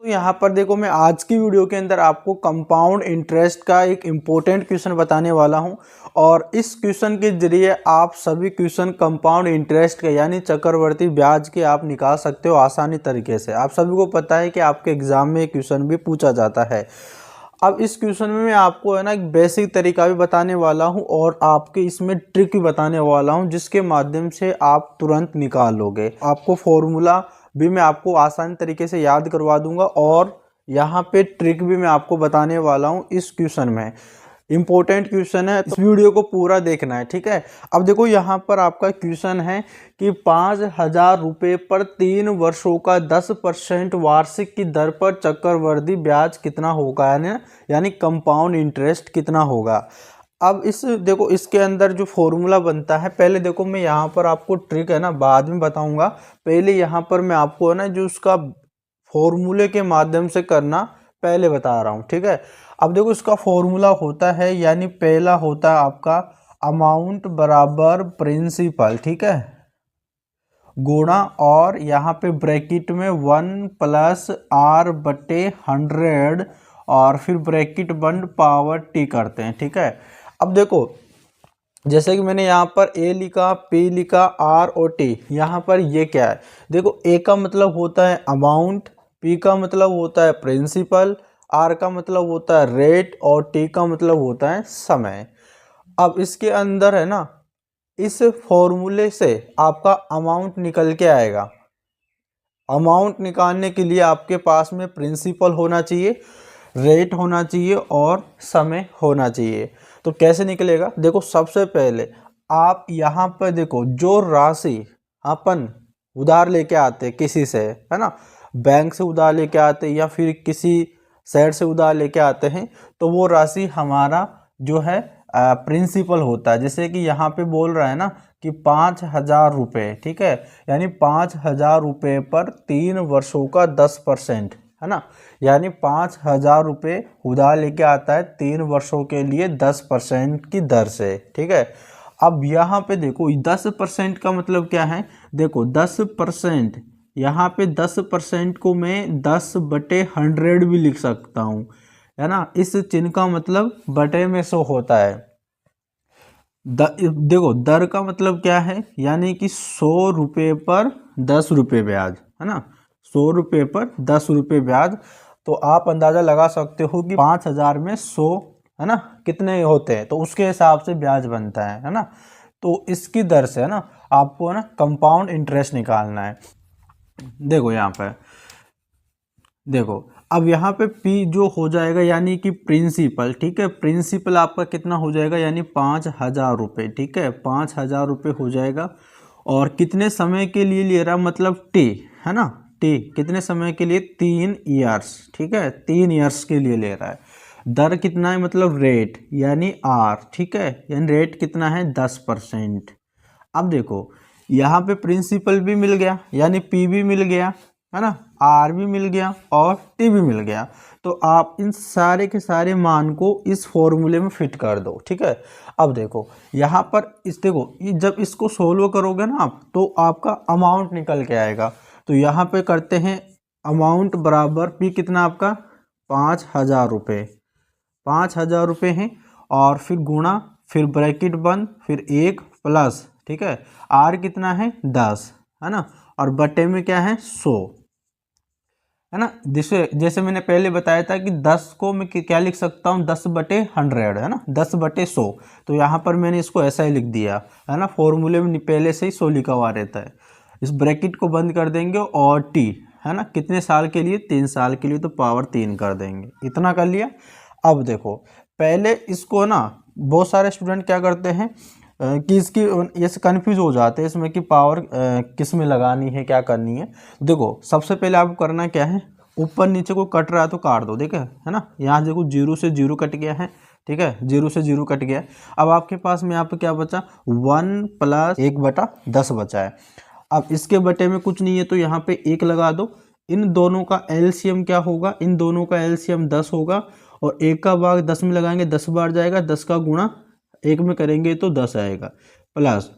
तो यहाँ पर देखो, मैं आज की वीडियो के अंदर आपको कंपाउंड इंटरेस्ट का एक इम्पोर्टेंट क्वेश्चन बताने वाला हूँ। और इस क्वेश्चन के जरिए आप सभी क्वेश्चन कंपाउंड इंटरेस्ट के यानी चक्रवर्ती ब्याज के आप निकाल सकते हो आसानी तरीके से। आप सभी को पता है कि आपके एग्जाम में क्वेश्चन भी पूछा जाता है। अब इस क्वेश्चन में मैं आपको एक बेसिक तरीका भी बताने वाला हूँ और आपके इसमें ट्रिक भी बताने वाला हूँ, जिसके माध्यम से आप तुरंत निकाल लोगे। आपको फॉर्मूला भी मैं आपको आसान तरीके से याद करवा दूंगा और यहाँ पे ट्रिक भी मैं आपको बताने वाला हूँ इस क्वेश्चन में। इम्पोर्टेंट क्वेश्चन है, इस वीडियो को पूरा देखना है, ठीक है। अब देखो, यहाँ पर आपका क्वेश्चन है कि 5,000 रुपये पर 3 वर्षों का 10% वार्षिक की दर पर चक्रवृद्धि ब्याज कितना होगा, यानी कंपाउंड इंटरेस्ट कितना होगा। अब देखो, इसके अंदर जो फॉर्मूला बनता है, पहले देखो मैं यहाँ पर आपको ट्रिक बाद में बताऊंगा। पहले यहाँ पर मैं आपको जो उसका फॉर्मूले के माध्यम से करना पहले बता रहा हूँ, ठीक है। अब देखो, इसका फॉर्मूला होता है, यानी पहला होता है आपका अमाउंट बराबर प्रिंसिपल, ठीक है, गुणा और यहाँ पे ब्रैकेट में 1 + R/100 और फिर ब्रैकेट बंद पावर T करते हैं, ठीक है। अब देखो, जैसे कि मैंने यहाँ पर A लिखा, P लिखा, R और T, यहाँ पर ये क्या है, देखो A का मतलब होता है अमाउंट, P का मतलब होता है प्रिंसिपल, R का मतलब होता है रेट और T का मतलब होता है समय। अब इसके अंदर इस फॉर्मूले से आपका अमाउंट निकल के आएगा। अमाउंट निकालने के लिए आपके पास में प्रिंसिपल होना चाहिए, रेट होना चाहिए और समय होना चाहिए। तो कैसे निकलेगा, देखो सबसे पहले आप यहाँ पर देखो, जो राशि अपन उधार लेके आते किसी से, है ना, बैंक से उधार लेके आते या फिर किसी शहर से उधार लेके आते हैं, तो वो राशि हमारा जो है प्रिंसिपल होता है। जैसे कि यहाँ पे बोल रहा है कि 5,000 रुपये, ठीक है, यानी 5,000 रुपये पर 3 वर्षों का 10%, है ना, यानी 5,000 रुपये उधार लेके आता है 3 वर्षों के लिए 10% की दर से, ठीक है। अब यहाँ पे देखो 10% का मतलब क्या है, देखो 10%, यहाँ पे 10% को मैं 10/100 भी लिख सकता हूँ, है ना। इस चिन्ह का मतलब बटे में 100 होता है। देखो दर का मतलब क्या है, यानी कि 100 रुपये पर 10 रुपये ब्याज, है ना, 100 रुपये पर 10 रुपये ब्याज। तो आप अंदाजा लगा सकते हो कि 5,000 में 100, है ना, कितने होते हैं, तो उसके हिसाब से ब्याज बनता है ना। तो इसकी दर से आपको कंपाउंड इंटरेस्ट निकालना है। देखो यहाँ पर देखो, अब यहाँ पे P जो हो जाएगा यानी कि प्रिंसिपल, ठीक है, प्रिंसिपल आपका कितना हो जाएगा, यानी 5,000 रुपये, ठीक है, 5,000 रुपये हो जाएगा। और कितने समय के लिए ले रहा, मतलब T, है ना, T कितने समय के लिए, 3 ईयर्स, ठीक है, 3 ईयर्स के लिए ले रहा है। दर कितना है, मतलब रेट यानी R, ठीक है, यानी रेट कितना है 10%। अब देखो यहाँ पे प्रिंसिपल भी मिल गया, यानी P भी मिल गया, है ना, R भी मिल गया और T भी मिल गया। तो आप इन सारे के सारे मान को इस फॉर्मूले में फिट कर दो, ठीक है। अब देखो यहाँ पर देखो, जब इसको सोल्व करोगे आप, तो आपका अमाउंट निकल के आएगा। तो यहाँ पे करते हैं अमाउंट बराबर P कितना आपका 5,000 रुपये, 5,000 रुपये हैं, और फिर गुणा, फिर ब्रैकेट बंद, फिर 1 प्लस, ठीक है, R कितना है 10, है ना, और बटे में क्या है 100, है ना। जैसे मैंने पहले बताया था कि 10 को मैं क्या लिख सकता हूँ, 10/100, है ना, 10/100। तो यहाँ पर मैंने इसको ऐसा ही लिख दिया, है ना, फॉर्मूले में पहले से ही 100 लिखा हुआ रहता है। इस ब्रैकेट को बंद कर देंगे और T, है ना, कितने साल के लिए, 3 साल के लिए, तो पावर 3 कर देंगे। इतना कर लिया। अब देखो, पहले इसको बहुत सारे स्टूडेंट क्या करते हैं कि इसकी ये कन्फ्यूज हो जाते हैं इसमें कि पावर किस में लगानी है, क्या करनी है। देखो सबसे पहले आपको करना क्या है, ऊपर नीचे को कट रहा है तो काट दो, देखो, है ना, यहाँ देखो 0 से 0 कट गया है, ठीक है, 0 से 0 कट गया। अब आपके पास में यहाँ पे क्या बचा, 1 + 1/10 बचा है। अब इसके बटे में कुछ नहीं है, तो यहाँ पे 1 लगा दो। इन दोनों का एलसीएम क्या होगा, इन दोनों का एलसीएम 10 होगा, और 1 का भाग 10 में लगाएंगे 10 बार जाएगा, 10 का गुणा 1 में करेंगे तो 10 आएगा, प्लस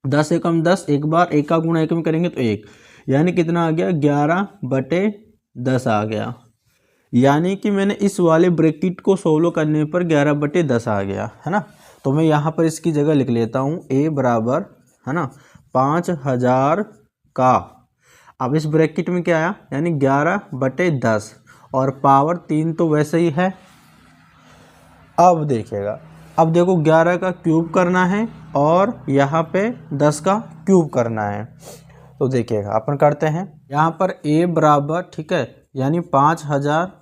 10 एकम 10, एक बार 1 का गुणा 1 में करेंगे तो 1, यानी कितना आ गया 11/10, 10 आ गया। यानी कि मैंने इस वाले ब्रैकेट को सोल्व करने पर 11/10 आ गया, है ना। तो मैं यहाँ पर इसकी जगह लिख लेता हूँ a बराबर, है ना, 5000 का, अब इस ब्रैकेट में क्या आया, यानी 11/10 और पावर 3 तो वैसे ही है। अब देखिएगा, अब देखो 11 का क्यूब करना है और यहाँ पे 10 का क्यूब करना है। तो देखिएगा अपन करते हैं, यहाँ पर a बराबर, ठीक है, यानी 5000,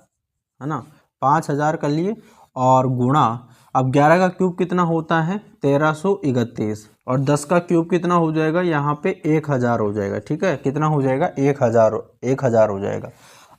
है ना, 5000 कर लिए और गुणा, अब 11 का क्यूब कितना होता है 1331 और 10 का क्यूब कितना हो जाएगा, यहाँ पे 1000 हो जाएगा, ठीक है, कितना हो जाएगा 1000 हो जाएगा।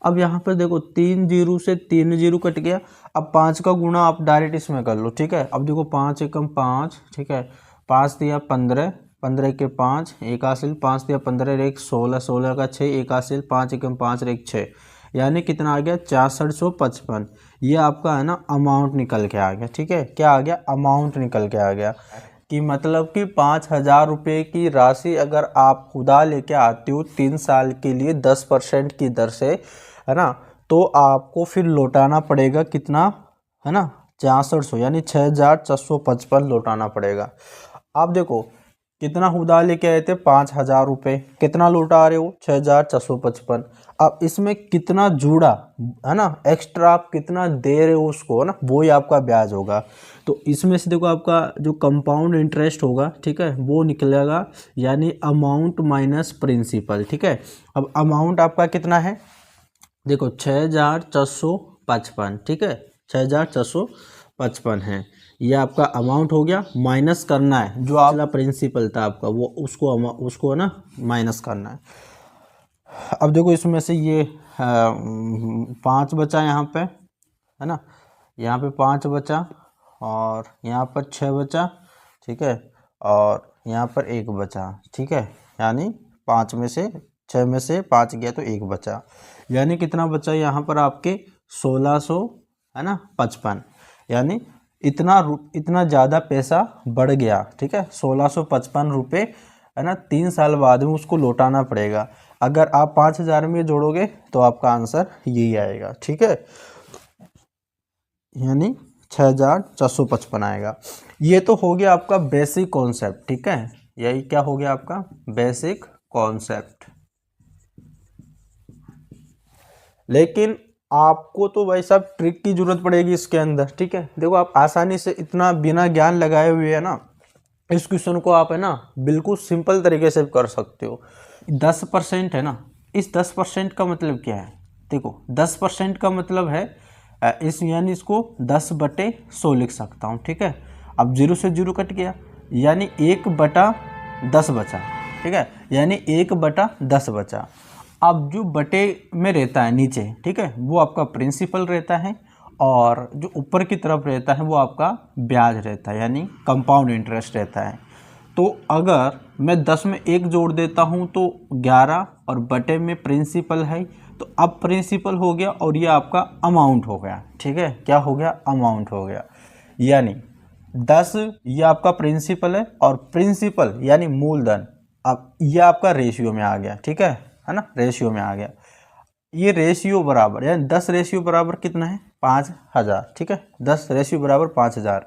अब यहाँ पर देखो 3 जीरो से 3 जीरो कट गया। अब 5 का गुणा आप डायरेक्ट इसमें कर लो, ठीक है। अब देखो 5 एकम 5, ठीक है, 5 दिया 15, 15 के 5 एक हासिल, 5 दिया 15 एक 16, 16 का 6 एक हासिल, 5 एकम 5 एक 6, यानी कितना आ गया 6455। ये आपका है ना अमाउंट निकल के आ गया, ठीक है, क्या आ गया, अमाउंट निकल के आ गया। कि मतलब कि 5000 रुपये की राशि अगर आप खुदा लेके आते हो 3 साल के लिए 10% की दर से, है ना, तो आपको फिर लौटाना पड़ेगा कितना, है ना, 6400, यानी 6455 लौटाना पड़ेगा। आप देखो कितना खुदा लेके आए थे 5000 रुपये, कितना लौटा रहे हो 6455। अब इसमें कितना जुड़ा, है ना, एक्स्ट्रा आप कितना दे रहे हो उसको, है ना, वो ही आपका ब्याज होगा। तो इसमें से देखो आपका जो कंपाउंड इंटरेस्ट होगा, ठीक है, वो निकलेगा, यानी अमाउंट माइनस प्रिंसिपल, ठीक है। अब अमाउंट आपका कितना है, देखो 6455, ठीक है, 6455 है, ये आपका अमाउंट हो गया। माइनस करना है जो आपका प्रिंसिपल था आपका, वो उसको ना माइनस करना है। अब देखो इसमें से ये 5 बचा यहाँ पे, है ना, यहाँ पे 5 बचा और यहाँ पर 6 बचा, ठीक है, और यहाँ पर 1 बचा, ठीक है, यानी 5 में से 6 में से 5 गया तो 1 बचा, यानी कितना बचा यहाँ पर आपके 1600, है ना, 55, यानी इतना ज़्यादा पैसा बढ़ गया, ठीक है, 1655 रुपये, है ना, 3 साल बाद में उसको लौटाना पड़ेगा। अगर आप 5000 में जोड़ोगे तो आपका आंसर यही आएगा, ठीक है, यानी 6455 आएगा। ये तो हो गया आपका बेसिक कॉन्सेप्ट, ठीक है, यही क्या हो गया आपका बेसिक कॉन्सेप्ट। लेकिन आपको तो भाई साहब ट्रिक की जरूरत पड़ेगी इसके अंदर, ठीक है। देखो आप आसानी से इतना बिना ज्ञान लगाए हुए, है ना, इस क्वेश्चन को आप, है ना, बिल्कुल सिंपल तरीके से कर सकते हो। 10% है ना, इस 10% का मतलब क्या है, देखो 10% का मतलब है इस, यानी इसको 10/100 लिख सकता हूँ, ठीक है। अब 0 से 0 कट गया, यानी 1/10 बचा, ठीक है, यानी 1/10 बचा। अब जो बटे में रहता है नीचे, ठीक है, वो आपका प्रिंसिपल रहता है और जो ऊपर की तरफ रहता है वो आपका ब्याज रहता है, यानी कंपाउंड इंटरेस्ट रहता है। तो अगर मैं 10 में 1 जोड़ देता हूँ तो 11 और बटे में प्रिंसिपल है, तो अब प्रिंसिपल हो गया और ये आपका अमाउंट हो गया, ठीक है, क्या हो गया, अमाउंट हो गया। यानी 10 ये आपका प्रिंसिपल है और प्रिंसिपल यानी मूलधन, अब ये आपका रेशियो में आ गया, ठीक है ना, रेशियो में आ गया। ये रेशियो बराबर, यानी 10 रेशियो बराबर कितना है 5000, ठीक है, 10 रेशियो बराबर 5000।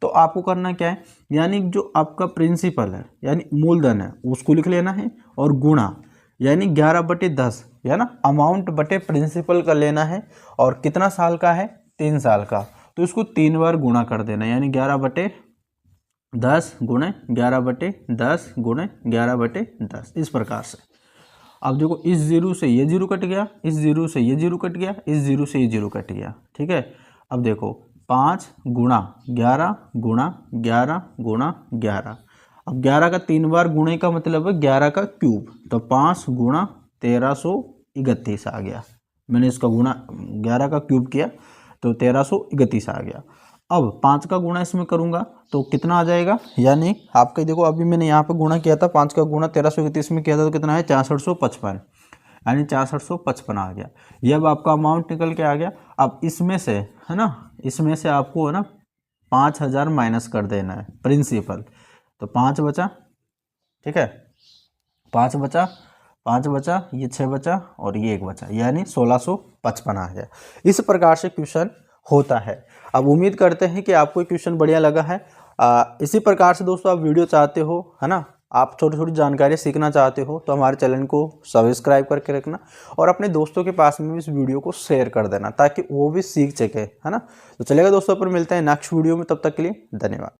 तो आपको करना क्या है, यानी जो आपका प्रिंसिपल है यानी मूलधन है उसको लिख लेना है और गुणा, यानी 11/10, है ना, अमाउंट बटे प्रिंसिपल का लेना है और कितना साल का है 3 साल का, तो इसको 3 बार गुणा कर देना, यानी 11/10 गुणे 11/10 गुणे 11/10, इस प्रकार से। अब देखो इस 0 से ये 0 कट गया, इस 0 से ये 0 कट गया, इस 0 से ये 0 कट गया, ठीक है। अब देखो 5 गुणा 11 गुणा 11 गुणा 11, अब 11 का 3 बार गुणे का मतलब है 11 का क्यूब, तो 5 गुणा 1331 आ गया। मैंने इसका गुणा 11 का क्यूब किया तो 1331 आ गया। अब 5 का गुणा इसमें करूंगा तो कितना आ जाएगा, यानी आपका देखो अभी मैंने यहाँ पे गुणा किया था, 5 का गुणा 1331 में किया था तो कितना है 6455, यानी 6455 आ गया। ये अब आपका अमाउंट निकल के आ गया। अब इसमें से, है ना, इसमें से आपको, है ना, 5000 माइनस कर देना है प्रिंसिपल, तो 5 बचा, ठीक है, 5 बचा 5 बचा, ये 6 बचा और ये 1 बचा, यानी 1655 आ गया। इस प्रकार से क्वेश्चन होता है। अब उम्मीद करते हैं कि आपको क्वेश्चन बढ़िया लगा है। इसी प्रकार से दोस्तों आप वीडियो चाहते हो, है ना, आप छोटी छोटी जानकारी सीखना चाहते हो तो हमारे चैनल को सब्सक्राइब करके रखना और अपने दोस्तों के पास में भी इस वीडियो को शेयर कर देना ताकि वो भी सीख सके, है ना। तो चलेगा दोस्तों, पर मिलते हैं नेक्स्ट वीडियो में, तब तक के लिए धन्यवाद।